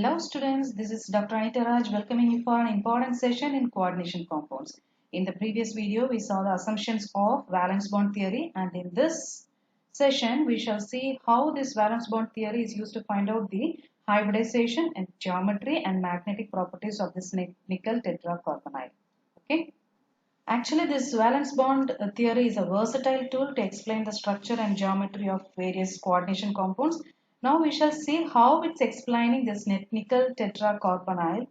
Hello students, this is Dr. Anita Raj welcoming you for an important session in coordination compounds. In the previous video, we saw the assumptions of valence bond theory, and in this session, we shall see how this valence bond theory is used to find out the hybridization and geometry and magnetic properties of this nickel tetracarbonyl. Okay. Actually, this valence bond theory is a versatile tool to explain the structure and geometry of various coordination compounds. Now we shall see how it's explaining this nickel tetracarbonyl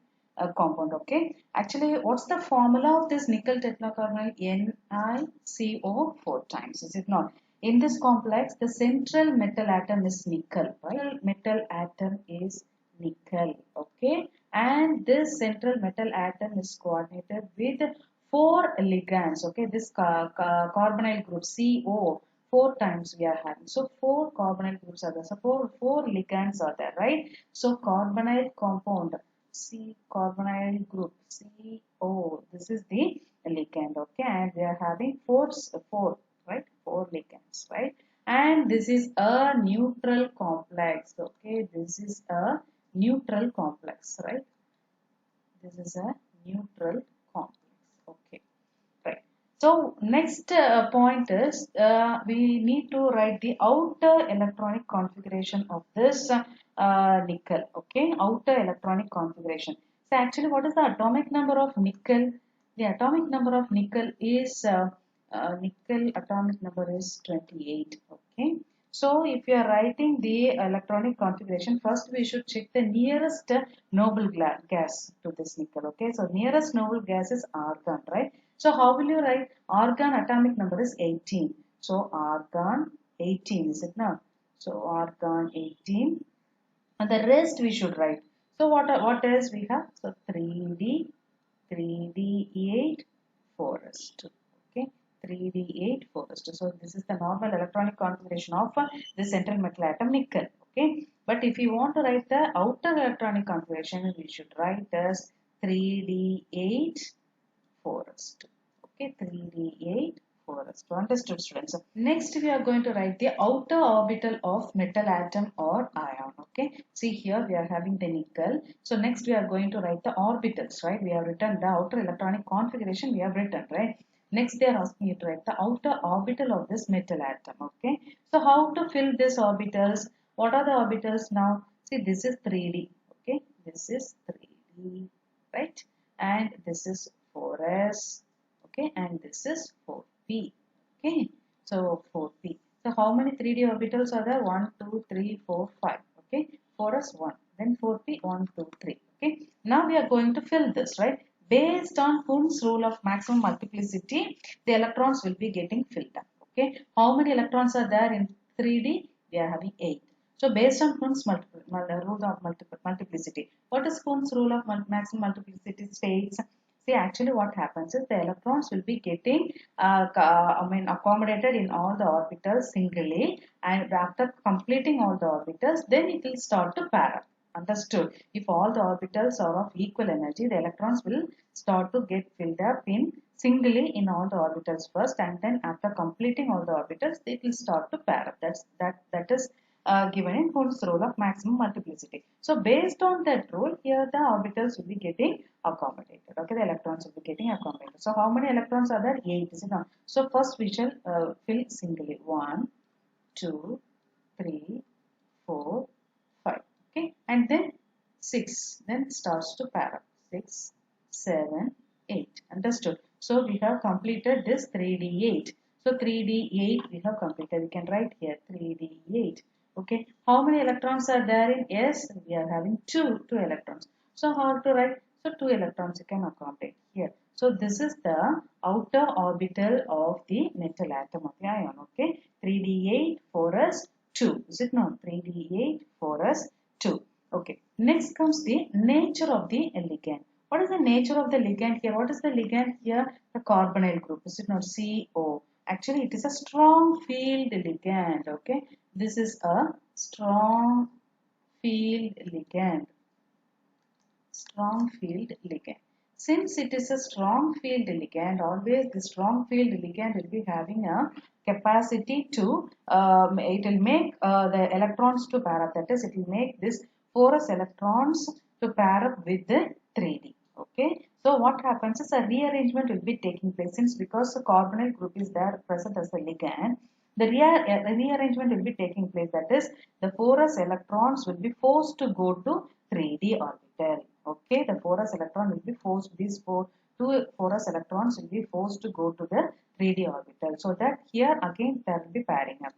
compound. Okay. Actually, what's the formula of this nickel tetracarbonyl? NiCO 4 times. Is it not? In this complex, the central metal atom is nickel. Right? Metal atom is nickel. Okay. And this central metal atom is coordinated with four ligands. Okay, this carbonyl group CO 4 times we are having. So four carbonyl groups are there. So four ligands are there, right? So carbonyl compound carbonyl group CO. This is the ligand. Okay, and we are having four right? Four ligands, right? And this is a neutral complex. Okay, this is a neutral complex, right? This is a neutral complex. Okay, right. So next point is we need to write the outer electronic configuration of this nickel. Okay, outer electronic configuration. So actually, what is the atomic number of nickel? The atomic number of nickel is nickel atomic number is 28. Okay. So if you are writing the electronic configuration, first we should check the nearest noble gas to this nickel. Okay, so nearest noble gas is argon, right? So how will you write? Argon atomic number is 18. So argon 18, is it not? So argon 18, and the rest we should write. So what else we have? So 3D8 4s2. Okay, 3D8 4s2. So this is the normal electronic configuration of the central metal atom nickel. Okay, but if you want to write the outer electronic configuration, we should write as 3D8 4s2. Okay, 3D8 4s2. Understood, students? Next, we are going to write the outer orbital of metal atom or ion. Okay, see here we are having the nickel. So next we are going to write the orbitals, right? We have written the outer electronic configuration. We have written, right? Next, they are asking you to write the outer orbital of this metal atom. Okay, so how to fill these orbitals? What are the orbitals now? See, this is 3D. Okay, this is 3D, right? And this is 4s. Okay, and this is 4p. Okay, so 4p. So how many 3D orbitals are there? 1, 2, 3, 4, 5. Okay, 4s 1, then 4p 1, 2, 3. Okay, now we are going to fill this, right? Based on Hund's rule of maximum multiplicity, the electrons will be getting filled up. Okay, how many electrons are there in 3D? We are having 8. So based on Hund's rule of multiplicity, what is Hund's rule of maximum multiplicity states? See, actually what happens is the electrons will be getting accommodated in all the orbitals singly, and after completing all the orbitals, then it will start to pair up. Understood? If all the orbitals are of equal energy, the electrons will start to get filled up in singly in all the orbitals first, and then after completing all the orbitals, it will start to pair up. That is given in Hund's rule of maximum multiplicity. So based on that rule, here the orbitals will be getting accommodated. Okay, the electrons will be getting accommodated. So how many electrons are there? 8, is it not? So first we shall fill singly. 1, 2, 3, 4, 5. Okay, and then 6. Then starts to pair up. 6, 7, 8. Understood? So we have completed this 3D8. So 3D8 we have completed. We can write here 3D8. Okay, how many electrons are there in S? We are having 2 electrons. So how to write? So 2 electrons you can accommodate here. So this is the outer orbital of the metal atom of the ion. Okay, 3D8 4s 2. Is it not? 3D8 4s 2. Okay, next comes the nature of the ligand. What is the nature of the ligand here? What is the ligand here? The carbonyl group. Is it not? CO. Actually, it is a strong field ligand. Okay, this is a strong field ligand. Strong field ligand. Since it is a strong field ligand, always the strong field ligand will be having a capacity to, it will make the electrons to pair up. That is, it will make this 4s electrons to pair up with the 3d. Okay, so what happens is a rearrangement will be taking place since because the carbonyl group is there present as the ligand. The rearrangement will be taking place. That is, the 4s electrons will be forced to go to 3d orbital. Okay, the 4s electron will be forced. These two 4s electrons will be forced to go to the 3d orbital. So that here again there will be pairing up.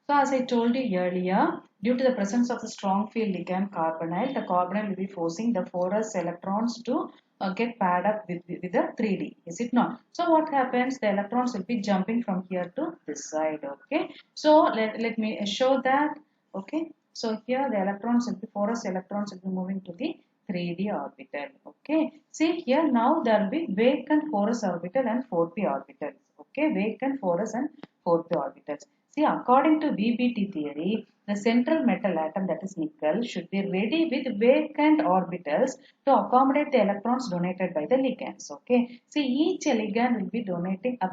So as I told you earlier, due to the presence of the strong field ligand carbonyl, the carbonyl will be forcing the 4s electrons to get paired up with the 3d. Is it not? So what happens? The electrons will be jumping from here to this side. Okay. So let me show that. Okay. So here the electrons will be 4s electrons will be moving to the 3d orbital. Okay. See here now there will be vacant 4s orbital and 4p orbitals. Okay. Vacant 4s and 4p orbitals. See, according to VBT theory, the central metal atom, that is nickel, should be ready with vacant orbitals to accommodate the electrons donated by the ligands. Okay. See, each ligand will be donating a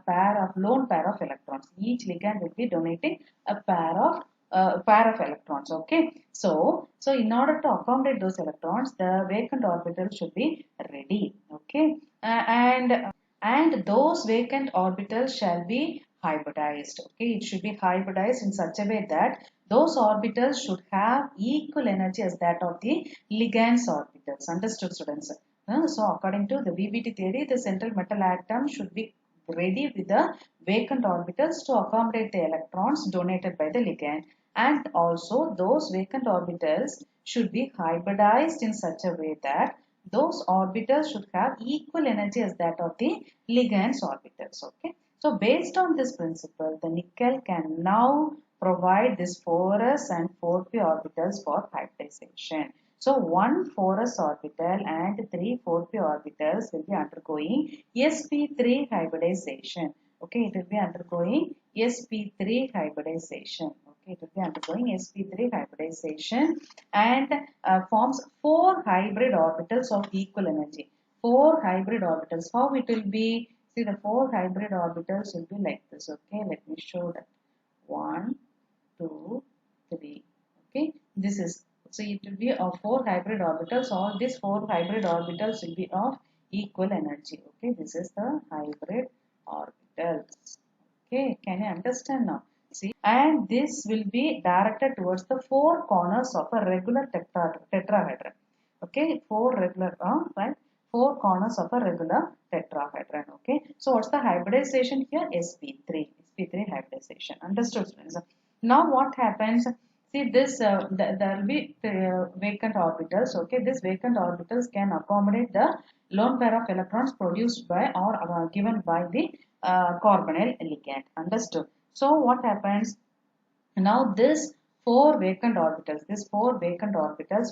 lone pair of electrons. Each ligand will be donating a pair of electrons. Okay. So in order to accommodate those electrons, the vacant orbital should be ready. Okay. And those vacant orbitals shall be hybridized. Okay, it should be hybridized in such a way that those orbitals should have equal energy as that of the ligands orbitals. Understood, students? So according to the VBT theory, the central metal atom should be ready with the vacant orbitals to accommodate the electrons donated by the ligand, and also those vacant orbitals should be hybridized in such a way that those orbitals should have equal energy as that of the ligands orbitals. Okay. So based on this principle, the nickel can now provide this 4s and 4p orbitals for hybridization. So one 4s orbital and three 4p orbitals will be undergoing sp3 hybridization. Okay, it will be undergoing sp3 hybridization. Okay, it will be undergoing sp3 hybridization and forms four hybrid orbitals of equal energy. Four hybrid orbitals. How it will be? See, the four hybrid orbitals will be like this. Okay, let me show that. 1, 2, 3. Okay, this is, so it will be of four hybrid orbitals. All these four hybrid orbitals will be of equal energy. Okay, this is the hybrid orbitals. Okay, can you understand now? See, and this will be directed towards the four corners of a regular tetrahedron. Okay, right? Four corners of a regular tetrahedron. Okay, so what's the hybridization here? sp3 hybridization. Understood, students? Now what happens? See this, there will be vacant orbitals. Okay, these vacant orbitals can accommodate the lone pair of electrons produced by or given by the carbonyl ligand. Understood? So what happens? Now these four vacant orbitals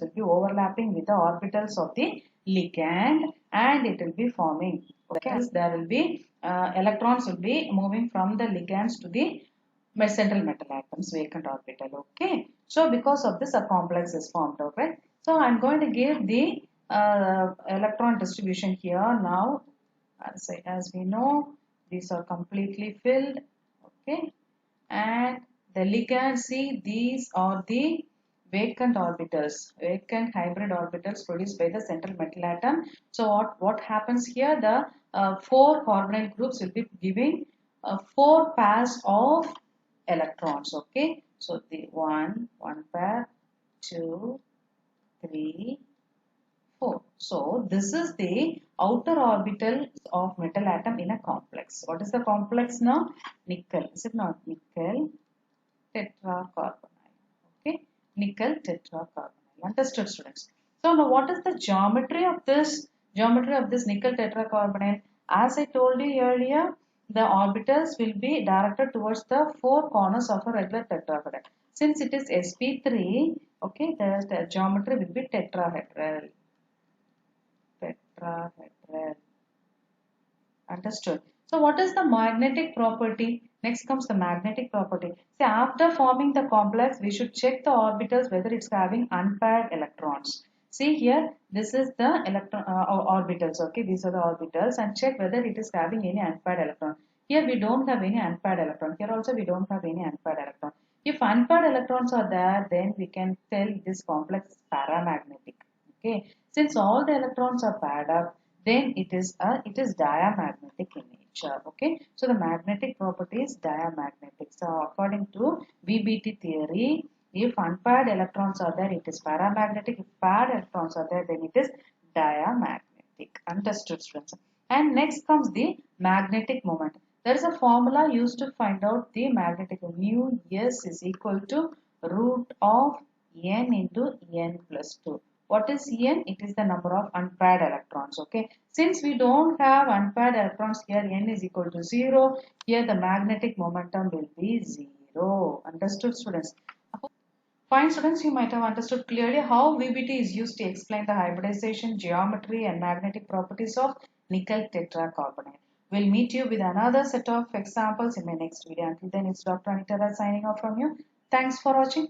will be overlapping with the orbitals of the ligand, and it will be forming. Okay, there will be electrons will be moving from the ligands to the central metal atoms vacant orbital. Okay, so because of this a complex is formed. Okay, so I'm going to give the electron distribution here now. As we know, these are completely filled. Okay, and the ligand, see, these are the vacant orbitals, vacant hybrid orbitals produced by the central metal atom. So what happens here? The four carbonyl groups will be giving four pairs of electrons. Okay, so the one pair, 2, 3, 4. So this is the outer orbital of metal atom in a complex. What is the complex now? Nickel. Is it not? Nickel Tetra Carbonyl. Okay, nickel Tetra Carbonyl. Understood, students? So now what is the geometry of this? Geometry of this nickel Tetra Carbonyl? As I told you earlier, the orbitals will be directed towards the four corners of a regular tetrahedron. Since it is sp3, okay, the geometry will be tetrahedral. Tetrahedral. Understood? So what is the magnetic property? Next comes the magnetic property. See, after forming the complex, we should check the orbitals whether it's having unpaired electrons. See here, this is the electron orbitals. Okay, these are the orbitals, and check whether it is having any unpaired electron. Here we don't have any unpaired electron. Here also we don't have any unpaired electron. If unpaired electrons are there, then we can tell this complex is paramagnetic. Okay, since all the electrons are paired up, then it is diamagnetic in nature. Okay, so the magnetic property is diamagnetic. So according to VBT theory, if unpaired electrons are there, it is paramagnetic. If paired electrons are there, then it is diamagnetic. Understood, students? And next comes the magnetic moment. There is a formula used to find out the magnetic mu S is equal to root of n into n plus 2. What is n? It is the number of unpaired electrons. Okay. Since we don't have unpaired electrons here, n is equal to 0. Here the magnetic momentum will be 0. Understood, students? Fine, students, you might have understood clearly how VBT is used to explain the hybridization, geometry, and magnetic properties of nickel tetracarbonate. We'll meet you with another set of examples in my next video. Until then, it's Dr. Anita signing off from you. Thanks for watching.